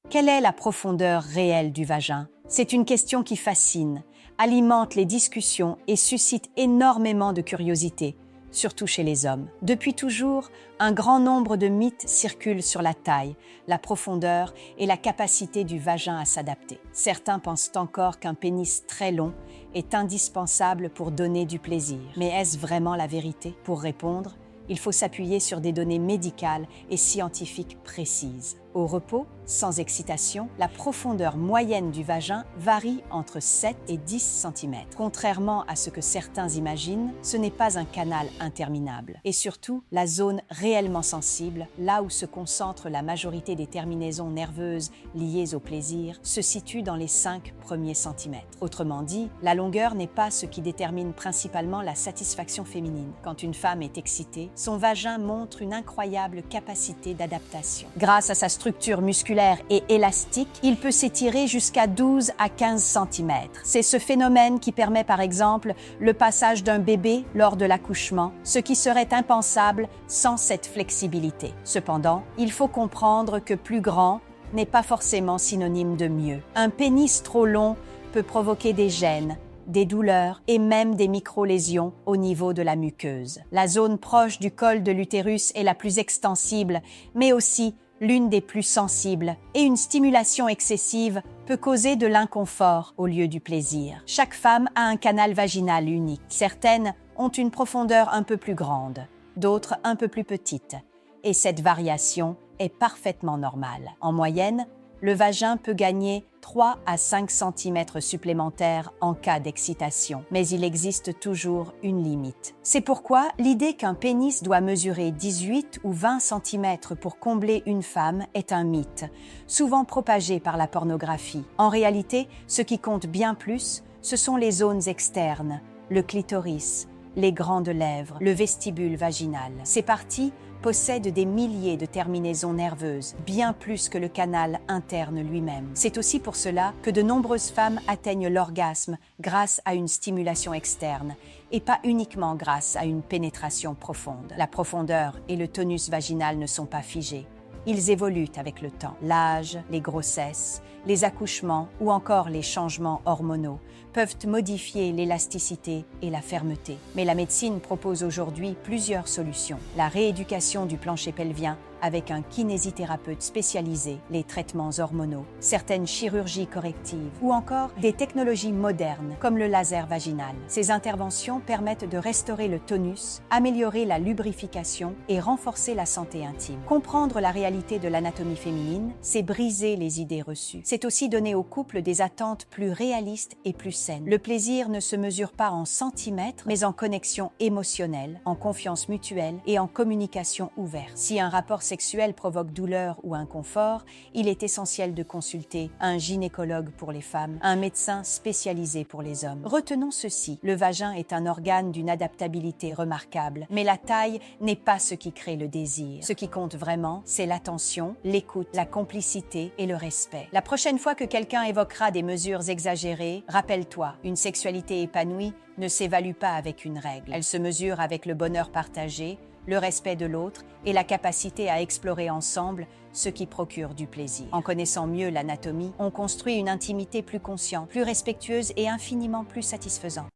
Quelle est la profondeur réelle du vagin? C'est une question qui fascine, alimente les discussions et suscite énormément de curiosité, surtout chez les hommes. Depuis toujours, un grand nombre de mythes circulent sur la taille, la profondeur et la capacité du vagin à s'adapter. Certains pensent encore qu'un pénis très long est indispensable pour donner du plaisir. Mais est-ce vraiment la vérité? Pour répondre, il faut s'appuyer sur des données médicales et scientifiques précises. Au repos, sans excitation, la profondeur moyenne du vagin varie entre 7 et 10 cm. Contrairement à ce que certains imaginent, ce n'est pas un canal interminable. Et surtout, la zone réellement sensible, là où se concentre la majorité des terminaisons nerveuses liées au plaisir, se situe dans les 5 premiers centimètres. Autrement dit, la longueur n'est pas ce qui détermine principalement la satisfaction féminine. Quand une femme est excitée, son vagin montre une incroyable capacité d'adaptation. Grâce à sa structure musculaire et élastique, il peut s'étirer jusqu'à 12 à 15 cm. C'est ce phénomène qui permet par exemple le passage d'un bébé lors de l'accouchement, ce qui serait impensable sans cette flexibilité. Cependant, il faut comprendre que plus grand n'est pas forcément synonyme de mieux. Un pénis trop long peut provoquer des gênes, des douleurs et même des micro-lésions au niveau de la muqueuse. La zone proche du col de l'utérus est la plus extensible, mais aussi l'une des plus sensibles, et une stimulation excessive peut causer de l'inconfort au lieu du plaisir. Chaque femme a un canal vaginal unique. Certaines ont une profondeur un peu plus grande, d'autres un peu plus petite, et cette variation est parfaitement normale. En moyenne, le vagin peut gagner 3 à 5 cm supplémentaires en cas d'excitation, mais il existe toujours une limite. C'est pourquoi l'idée qu'un pénis doit mesurer 18 ou 20 cm pour combler une femme est un mythe, souvent propagé par la pornographie. En réalité, ce qui compte bien plus, ce sont les zones externes, le clitoris, les grandes lèvres, le vestibule vaginal. Ces parties possèdent des milliers de terminaisons nerveuses, bien plus que le canal interne lui-même. C'est aussi pour cela que de nombreuses femmes atteignent l'orgasme grâce à une stimulation externe, et pas uniquement grâce à une pénétration profonde. La profondeur et le tonus vaginal ne sont pas figés. Ils évoluent avec le temps. L'âge, les grossesses, les accouchements ou encore les changements hormonaux peuvent modifier l'élasticité et la fermeté. Mais la médecine propose aujourd'hui plusieurs solutions. La rééducation du plancher pelvien avec un kinésithérapeute spécialisé, les traitements hormonaux, certaines chirurgies correctives ou encore des technologies modernes comme le laser vaginal. Ces interventions permettent de restaurer le tonus, améliorer la lubrification et renforcer la santé intime. Comprendre la réalité de l'anatomie féminine, c'est briser les idées reçues. C'est aussi donner aux couples des attentes plus réalistes et plus saines. Le plaisir ne se mesure pas en centimètres, mais en connexion émotionnelle, en confiance mutuelle et en communication ouverte. Si un rapport sexuel provoque douleur ou inconfort, il est essentiel de consulter un gynécologue pour les femmes, un médecin spécialisé pour les hommes. Retenons ceci, le vagin est un organe d'une adaptabilité remarquable, mais la taille n'est pas ce qui crée le désir. Ce qui compte vraiment, c'est l'attention, l'écoute, la complicité et le respect. La prochaine fois que quelqu'un évoquera des mesures exagérées, rappelle-toi, une sexualité épanouie ne s'évalue pas avec une règle. Elle se mesure avec le bonheur partagé, le respect de l'autre et la capacité à explorer ensemble ce qui procure du plaisir. En connaissant mieux l'anatomie, on construit une intimité plus consciente, plus respectueuse et infiniment plus satisfaisante.